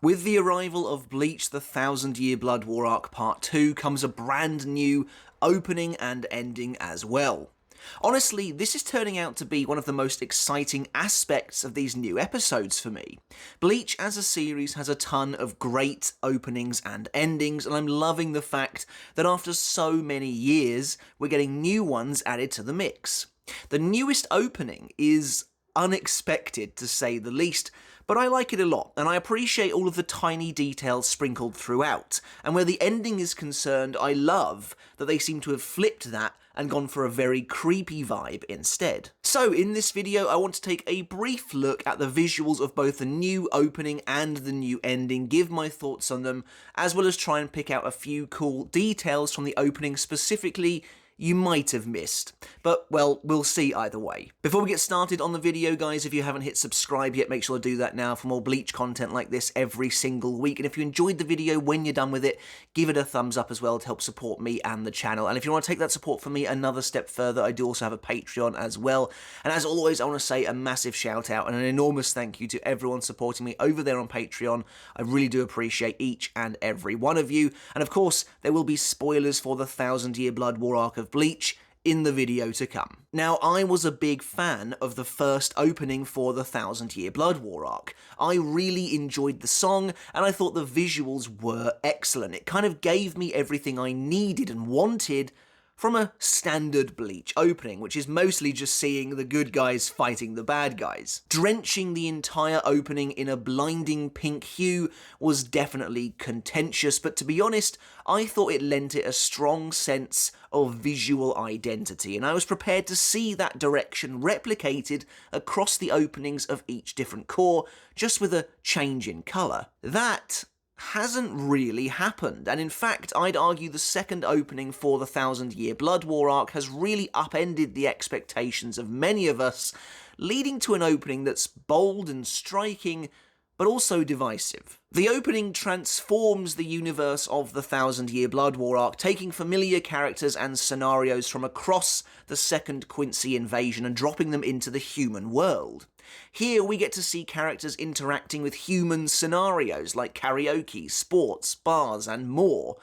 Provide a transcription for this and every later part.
With the arrival of Bleach the Thousand Year Blood War Arc Part 2 comes a brand new opening and ending as well. Honestly, this is turning out to be one of the most exciting aspects of these new episodes for me. Bleach as a series has a ton of great openings and endings, and I'm loving the fact that after so many years, we're getting new ones added to the mix. The newest opening is unexpected, to say the least, but I like it a lot, and I appreciate all of the tiny details sprinkled throughout. And where the ending is concerned, I love that they seem to have flipped that and gone for a very creepy vibe instead. So in this video, I want to take a brief look at the visuals of both the new opening and the new ending, give my thoughts on them, as well as try and pick out a few cool details from the opening specifically you might have missed. But, well, we'll see either way. Before we get started on the video, guys, if you haven't hit subscribe yet, make sure to do that now for more Bleach content like this every single week. And if you enjoyed the video when you're done with it, give it a thumbs up as well to help support me and the channel. And if you want to take that support from me another step further, I do also have a Patreon as well. And as always, I want to say a massive shout out and an enormous thank you to everyone supporting me over there on Patreon. I really do appreciate each and every one of you. And of course, there will be spoilers for the Thousand Year Blood War Arc of Bleach in the video to come. Now, I was a big fan of the first opening for the Thousand Year Blood War arc. I really enjoyed the song, and I thought the visuals were excellent. It kind of gave me everything I needed and wanted from a standard Bleach opening, which is mostly just seeing the good guys fighting the bad guys. Drenching the entire opening in a blinding pink hue was definitely contentious, but to be honest, I thought it lent it a strong sense of visual identity, and I was prepared to see that direction replicated across the openings of each different core, just with a change in colour. That hasn't really happened, and in fact, I'd argue the second opening for the Thousand Year Blood War arc has really upended the expectations of many of us, leading to an opening that's bold and striking, but also divisive. The opening transforms the universe of the Thousand Year Blood War arc, taking familiar characters and scenarios from across the second Quincy invasion and dropping them into the human world. Here we get to see characters interacting with human scenarios like karaoke, sports, bars, and more.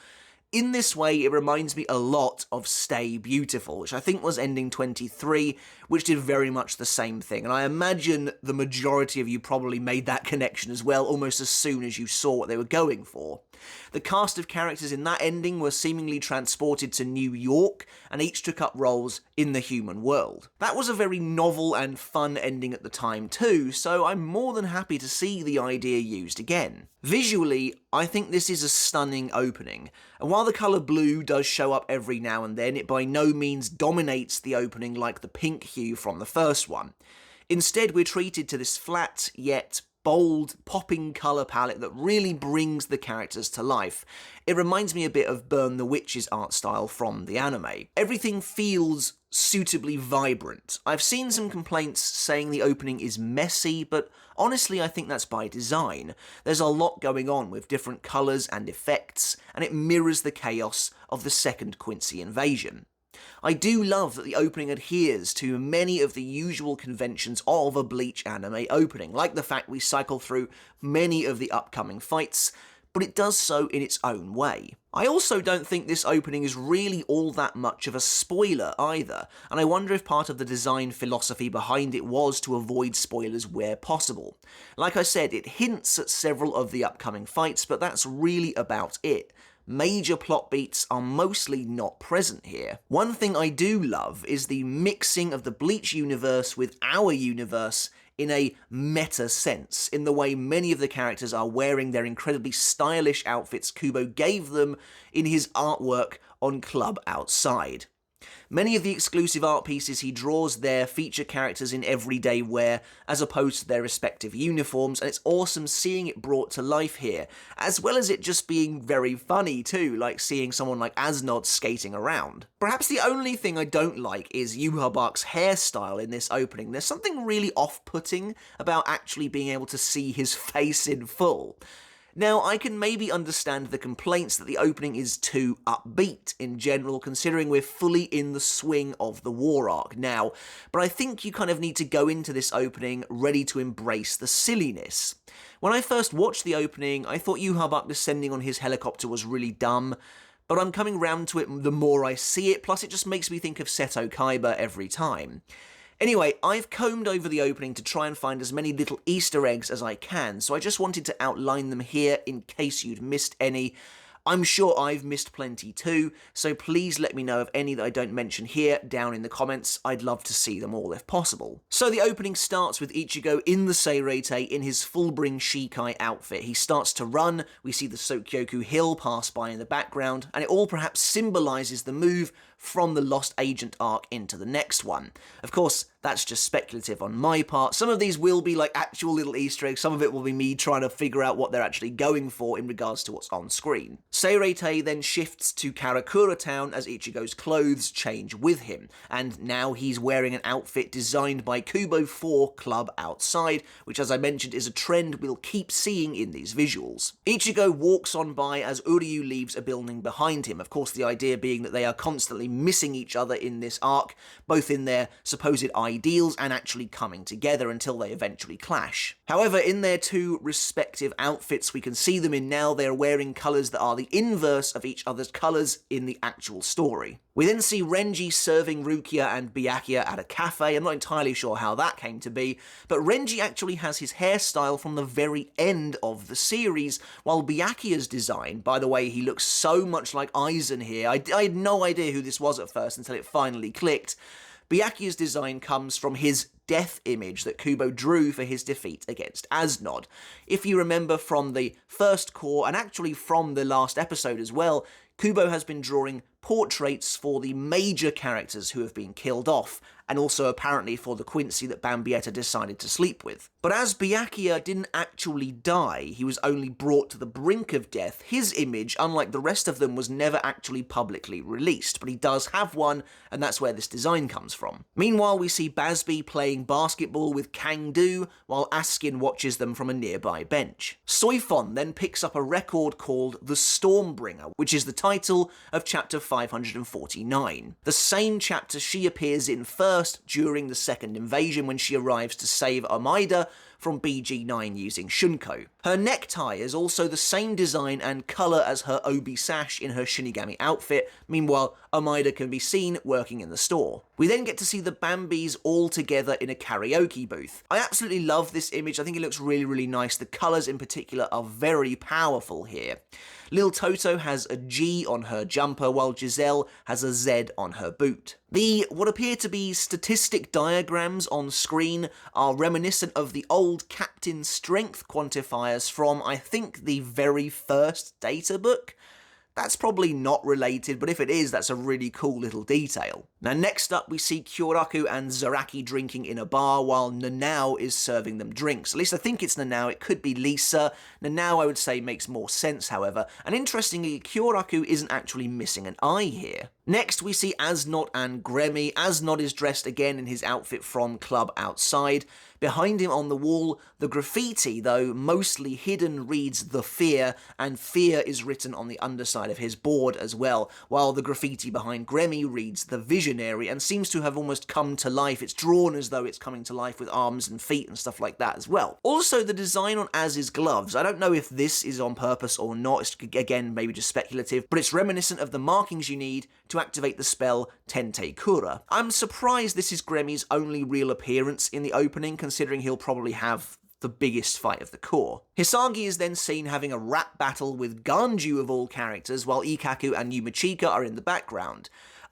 In this way, it reminds me a lot of Stay Beautiful, which I think was ending 23, which did very much the same thing, and I imagine the majority of you probably made that connection as well, almost as soon as you saw what they were going for. The cast of characters in that ending were seemingly transported to New York, and each took up roles in the human world. That was a very novel and fun ending at the time too, so I'm more than happy to see the idea used again. Visually, I think this is a stunning opening, and while the colour blue does show up every now and then, it by no means dominates the opening like the pink hue from the first one. Instead, we're treated to this flat, yet bold, popping colour palette that really brings the characters to life. It reminds me a bit of Burn the Witch's art style from the anime. Everything feels suitably vibrant. I've seen some complaints saying the opening is messy, but honestly I think that's by design. There's a lot going on with different colours and effects, and it mirrors the chaos of the second Quincy invasion. I do love that the opening adheres to many of the usual conventions of a Bleach anime opening, like the fact we cycle through many of the upcoming fights, but it does so in its own way. I also don't think this opening is really all that much of a spoiler either, and I wonder if part of the design philosophy behind it was to avoid spoilers where possible. Like I said, it hints at several of the upcoming fights, but that's really about it. Major plot beats are mostly not present here. One thing I do love is the mixing of the Bleach universe with our universe in a meta sense, in the way many of the characters are wearing their incredibly stylish outfits Kubo gave them in his artwork on Club Outside. Many of the exclusive art pieces he draws there feature characters in everyday wear as opposed to their respective uniforms, and it's awesome seeing it brought to life here, as well as it just being very funny too, like seeing someone like Asnod skating around. Perhaps the only thing I don't like is Yhwach's hairstyle in this opening. There's something really off-putting about actually being able to see his face in full. Now, I can maybe understand the complaints that the opening is too upbeat in general, considering we're fully in the swing of the war arc now, but I think you kind of need to go into this opening ready to embrace the silliness. When I first watched the opening, I thought Yhwach descending on his helicopter was really dumb, but I'm coming round to it the more I see it, plus it just makes me think of Seto Kaiba every time. Anyway, I've combed over the opening to try and find as many little Easter eggs as I can, so I just wanted to outline them here in case you'd missed any. I'm sure I've missed plenty too, so please let me know of any that I don't mention here down in the comments. I'd love to see them all if possible. So the opening starts with Ichigo in the Seirete in his full-bring Shikai outfit. He starts to run, we see the Sokyoku Hill pass by in the background, and it all perhaps symbolises the move from the Lost Agent arc into the next one. Of course, that's just speculative on my part. Some of these will be like actual little Easter eggs, some of it will be me trying to figure out what they're actually going for in regards to what's on screen. Seirete then shifts to Karakura town as Ichigo's clothes change with him, and now he's wearing an outfit designed by Kubo 4 Club Outside, which as I mentioned is a trend we'll keep seeing in these visuals. Ichigo walks on by as Uryu leaves a building behind him, of course the idea being that they are constantly missing each other in this arc, both in their supposed ideals and actually coming together until they eventually clash. However, in their two respective outfits we can see them in now, they're wearing colours that are the inverse of each other's colours in the actual story. We then see Renji serving Rukia and Byakuya at a cafe. I'm not entirely sure how that came to be, but Renji actually has his hairstyle from the very end of the series, while Byakuya's design, by the way, he looks so much like Aizen here. I had no idea who this was at first until it finally clicked. Byakuya's design comes from his death image that Kubo drew for his defeat against Asnod. If you remember from the first Cour, and actually from the last episode as well, Kubo has been drawing portraits for the major characters who have been killed off, and also apparently for the Quincy that Bambietta decided to sleep with. But as Byakuya didn't actually die, he was only brought to the brink of death, his image, unlike the rest of them, was never actually publicly released, but he does have one, and that's where this design comes from. Meanwhile, we see Basby playing basketball with Kangdu, while Askin watches them from a nearby bench. Soifon then picks up a record called The Stormbringer, which is the title of chapter 549. The same chapter she appears in first during the second invasion when she arrives to save Amida from BG9 using Shunko. Her necktie is also the same design and colour as her Obi sash in her Shinigami outfit. Meanwhile, Amida can be seen working in the store. We then get to see the Bambis all together in a karaoke booth. I absolutely love this image. I think it looks really, really nice. The colours in particular are very powerful here. Lil Toto has a G on her jumper, while Giselle has a Z on her boot. The what appear to be statistic diagrams on screen are reminiscent of the old Captain Strength quantifiers from, I think, the very first data book. That's probably not related, but if it is, that's a really cool little detail. Now next up we see Kyoraku and Zaraki drinking in a bar while Nanao is serving them drinks. At least I think it's Nanao, it could be Lisa. Nanao I would say makes more sense however, and interestingly Kyoraku isn't actually missing an eye here. Next we see Asnod and Gremmy. Asnod is dressed again in his outfit from Club Outside. Behind him on the wall, the graffiti, though mostly hidden, reads The Fear, and Fear is written on the underside of his board as well, while the graffiti behind Gremmy reads The Visionary, and seems to have almost come to life. It's drawn as though it's coming to life with arms and feet and stuff like that as well. Also, the design on Az's gloves, I don't know if this is on purpose or not, it's again maybe just speculative, but it's reminiscent of the markings you need to activate the spell Tente Kura. I'm surprised this is Gremmy's only real appearance in the opening, considering he'll probably have the biggest fight of the Cour. Hisagi is then seen having a rap battle with Ganju of all characters, while Ikaku and Yumachika are in the background.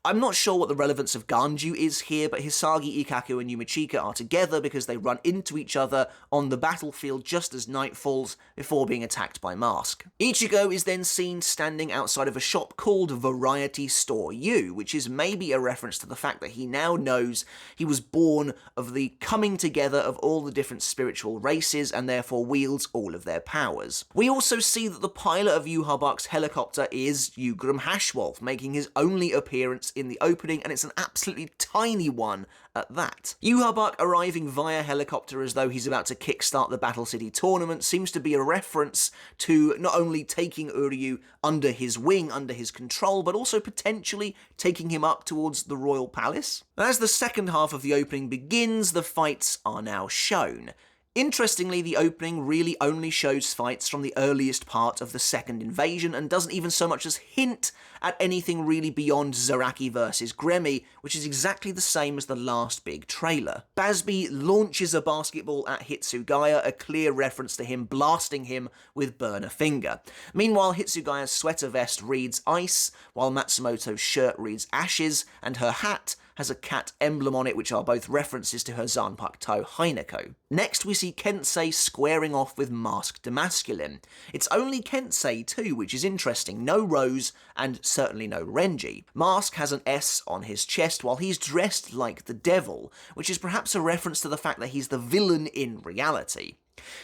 I'm not sure what the relevance of Ganju is here, but Hisagi, Ikaku and Yumachika are together because they run into each other on the battlefield just as night falls before being attacked by Mask. Ichigo is then seen standing outside of a shop called Variety Store U, which is maybe a reference to the fact that he now knows he was born of the coming together of all the different spiritual races and therefore wields all of their powers. We also see that the pilot of Yhwach's helicopter is Ugram Hashwolf, making his only appearance in the opening, and it's an absolutely tiny one at that. Yhwach arriving via helicopter as though he's about to kickstart the Battle City tournament seems to be a reference to not only taking Uryu under his wing, under his control, but also potentially taking him up towards the royal palace. As the second half of the opening begins, the fights are now shown. Interestingly, the opening really only shows fights from the earliest part of the second invasion and doesn't even so much as hint at anything really beyond Zaraki versus Gremmy, which is exactly the same as the last big trailer. Bazby launches a basketball at Hitsugaya, a clear reference to him blasting him with Burner Finger. Meanwhile, Hitsugaya's sweater vest reads Ice, while Matsumoto's shirt reads Ashes, and her hat has a cat emblem on it, which are both references to her Zanpakuto Hinako. Next, we see Kensei squaring off with Masked Masculine. It's only Kensei too, which is interesting. No Rose, and certainly no Renji. Mask has an S on his chest while he's dressed like the devil, which is perhaps a reference to the fact that he's the villain in reality.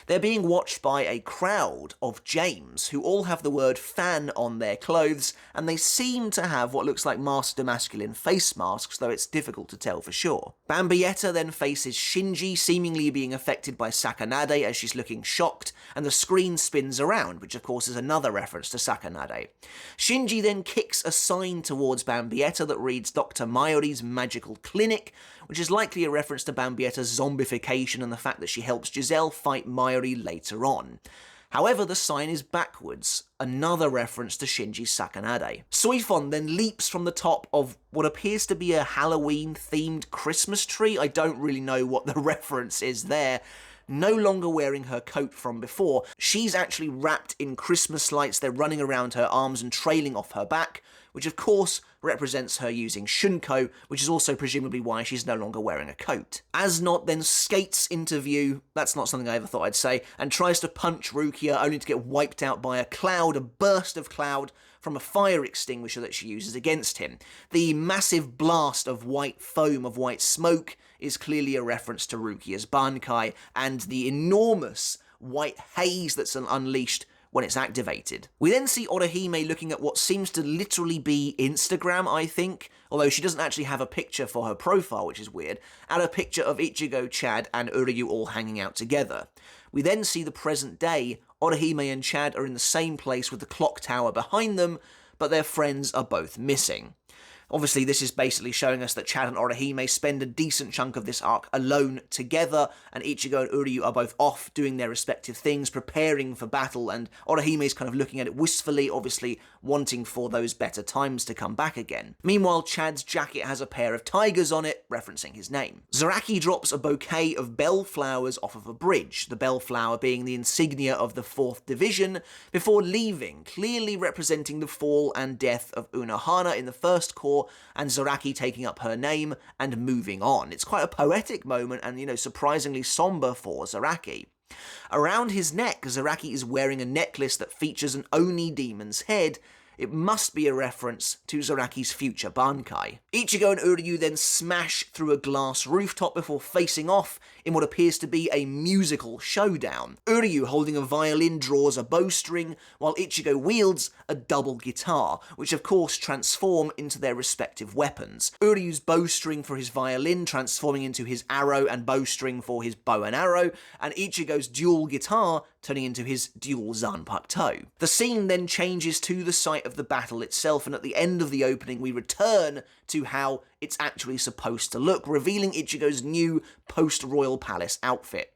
They're being watched by a crowd of James, who all have the word fan on their clothes, and they seem to have what looks like Masked Masculine face masks, though it's difficult to tell for sure. Bambietta then faces Shinji, seemingly being affected by Sakanade as she's looking shocked, and the screen spins around, which of course is another reference to Sakanade. Shinji then kicks a sign towards Bambietta that reads Dr. Mayori's Magical Clinic, which is likely a reference to Bambietta's zombification and the fact that she helps Giselle fight Mayori later on. However, the sign is backwards, another reference to Shinji's Sakanade. Suifon then leaps from the top of what appears to be a Halloween-themed Christmas tree. I don't really know what the reference is there. No longer wearing her coat from before, she's actually wrapped in Christmas lights. They're running around her arms and trailing off her back, which of course represents her using Shunko, which is also presumably why she's no longer wearing a coat. Asnot then skates into view, that's not something I ever thought I'd say, and tries to punch Rukia, only to get wiped out by a cloud, a burst of cloud, from a fire extinguisher that she uses against him. The massive blast of white foam, of white smoke, is clearly a reference to Rukia's bankai, and the enormous white haze that's unleashed when it's activated. We then see Orihime looking at what seems to literally be Instagram, I think, although she doesn't actually have a picture for her profile, which is weird, at a picture of Ichigo, Chad, and Uryu all hanging out together. We then see the present day. Orihime and Chad are in the same place with the clock tower behind them, but their friends are both missing. Obviously, this is basically showing us that Chad and Orihime spend a decent chunk of this arc alone together, and Ichigo and Uryu are both off doing their respective things, preparing for battle, and Orihime's kind of looking at it wistfully, obviously wanting for those better times to come back again. Meanwhile, Chad's jacket has a pair of tigers on it, referencing his name. Zaraki drops a bouquet of bellflowers off of a bridge, the bellflower being the insignia of the 4th Division, before leaving, clearly representing the fall and death of Unohana in the first Cour, and Zaraki taking up her name and moving on. It's quite a poetic moment and, surprisingly somber for Zaraki. Around his neck, Zaraki is wearing a necklace that features an Oni demon's head. It must be a reference to Zaraki's future bankai. Ichigo and Uryu then smash through a glass rooftop before facing off in what appears to be a musical showdown. Uryu, holding a violin, draws a bowstring, while Ichigo wields a double guitar, which of course transform into their respective weapons. Uryu's bowstring for his violin transforming into his arrow and bowstring for his bow and arrow, and Ichigo's dual guitar turning into his dual Zanpakuto. The scene then changes to the site of the battle itself, and at the end of the opening we return to how it's actually supposed to look, revealing Ichigo's new post-Royal Palace outfit.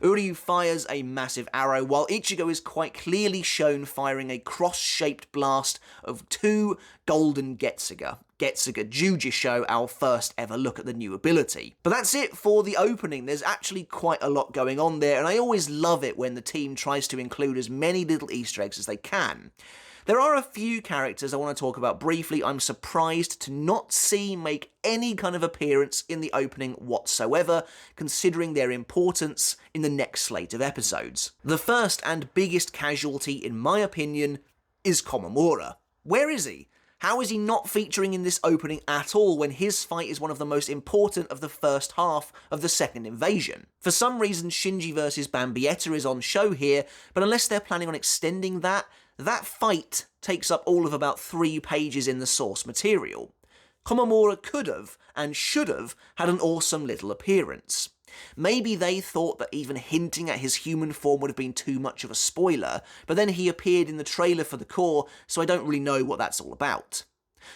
Uryu fires a massive arrow, while Ichigo is quite clearly shown firing a cross-shaped blast of 2 golden Getsuga. Getsuga Jujisho, our first ever look at the new ability. But that's it for the opening. There's actually quite a lot going on there, and I always love it when the team tries to include as many little Easter eggs as they can. There are a few characters I want to talk about briefly I'm surprised to not see make any kind of appearance in the opening whatsoever, considering their importance in the next slate of episodes. The first and biggest casualty, in my opinion, is Komamura. Where is he? How is he not featuring in this opening at all when his fight is one of the most important of the first half of the second invasion? For some reason, Shinji vs Bambietta is on show here, but unless they're planning on extending that fight takes up all of about 3 pages in the source material. Komamura could have, and should have, had an awesome little appearance. Maybe they thought that even hinting at his human form would have been too much of a spoiler, but then he appeared in the trailer for the Cour, so I don't really know what that's all about.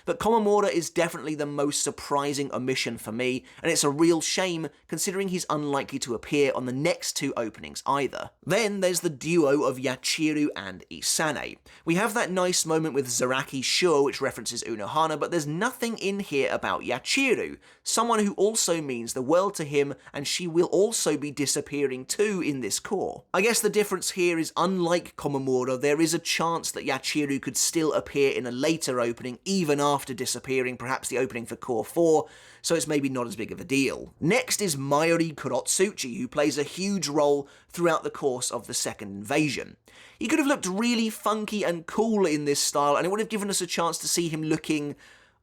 But Komamura is definitely the most surprising omission for me, and it's a real shame considering he's unlikely to appear on the next two openings either. Then there's the duo of Yachiru and Isane. We have that nice moment with Zaraki Shure which references Unohana, but there's nothing in here about Yachiru, someone who also means the world to him, and she will also be disappearing too in this Cour. I guess the difference here is, unlike Komamura, there is a chance that Yachiru could still appear in a later opening even after disappearing, perhaps the opening for Cour 4, so it's maybe not as big of a deal. Next is Mayuri Kurotsuchi, who plays a huge role throughout the course of the second invasion. He could have looked really funky and cool in this style, and it would have given us a chance to see him looking,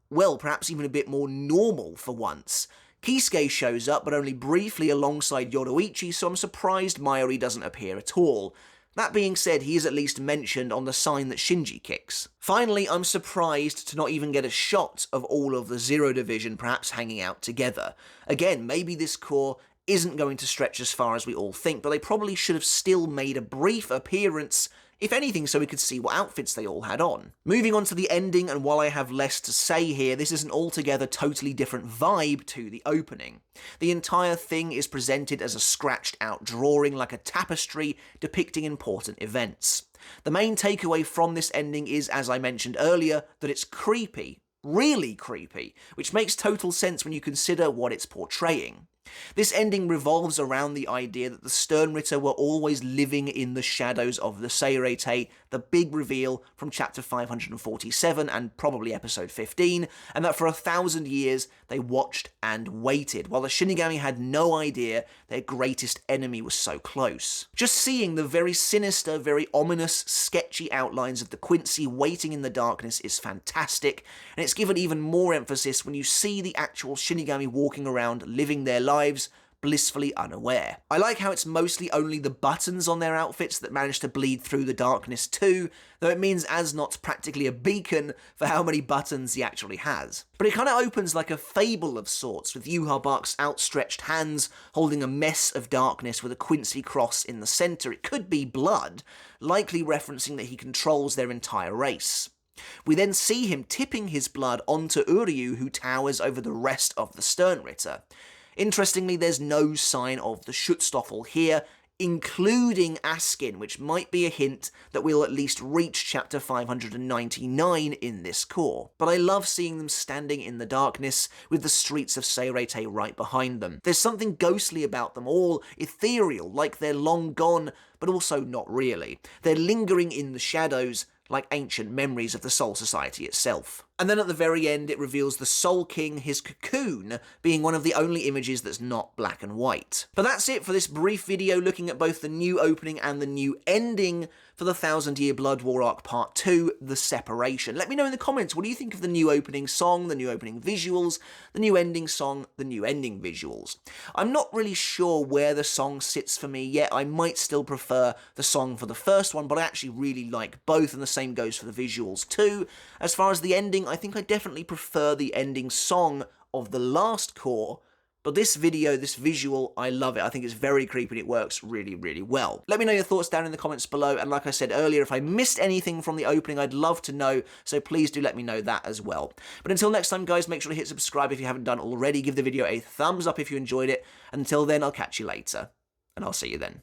well, perhaps even a bit more normal for once. Kisuke shows up, but only briefly alongside Yoruichi, so I'm surprised Mayuri doesn't appear at all. That being said, he is at least mentioned on the sign that Shinji kicks. Finally, I'm surprised to not even get a shot of all of the Zero Division perhaps hanging out together. Again, maybe this Cour isn't going to stretch as far as we all think, but they probably should have still made a brief appearance, if anything, so we could see what outfits they all had on. Moving on to the ending, and while I have less to say here, this is an altogether totally different vibe to the opening. The entire thing is presented as a scratched out drawing, like a tapestry depicting important events. The main takeaway from this ending is, as I mentioned earlier, that it's creepy. Really creepy, which makes total sense when you consider what it's portraying. This ending revolves around the idea that the sternritter were always living in the shadows of the Seirete, the big reveal from chapter 547 and probably episode 15, and that for 1,000 years they watched and waited, while the Shinigami had no idea their greatest enemy was so close. Just seeing the very sinister, very ominous, sketchy outlines of the Quincy waiting in the darkness is fantastic, and it's given even more emphasis when you see the actual Shinigami walking around living their lives, blissfully unaware. I like how it's mostly only the buttons on their outfits that manage to bleed through the darkness too, though it means Asnot's practically a beacon for how many buttons he actually has. But it kind of opens like a fable of sorts, with Yhwach's outstretched hands holding a mess of darkness with a Quincy cross in the centre. It could be blood, likely referencing that he controls their entire race. We then see him tipping his blood onto Uryu, who towers over the rest of the Sternritter. Interestingly, there's no sign of the Schutzstaffel here, including Askin, which might be a hint that we'll at least reach chapter 599 in this Cour. But I love seeing them standing in the darkness with the streets of Seirete right behind them. There's something ghostly about them all, ethereal, like they're long gone, but also not really. They're lingering in the shadows, like ancient memories of the Soul Society itself. And then at the very end, it reveals the Soul King, his cocoon, being one of the only images that's not black and white. But that's it for this brief video looking at both the new opening and the new ending for the 1,000 Year Blood War Arc Part 2, The Separation. Let me know in the comments, what do you think of the new opening song, the new opening visuals, the new ending song, the new ending visuals? I'm not really sure where the song sits for me yet. I might still prefer the song for the first one, but I actually really like both, and the same goes for the visuals too. As far as the ending, I think I definitely prefer the ending song of the last Cour, but this video, this visual, I love it. I think it's very creepy and it works really, really well. Let me know your thoughts down in the comments below, and like I said earlier, if I missed anything from the opening, I'd love to know, so please do let me know that as well. But until next time, guys, make sure to hit subscribe if you haven't done already, give the video a thumbs up if you enjoyed it, and until then, I'll catch you later, and I'll see you then.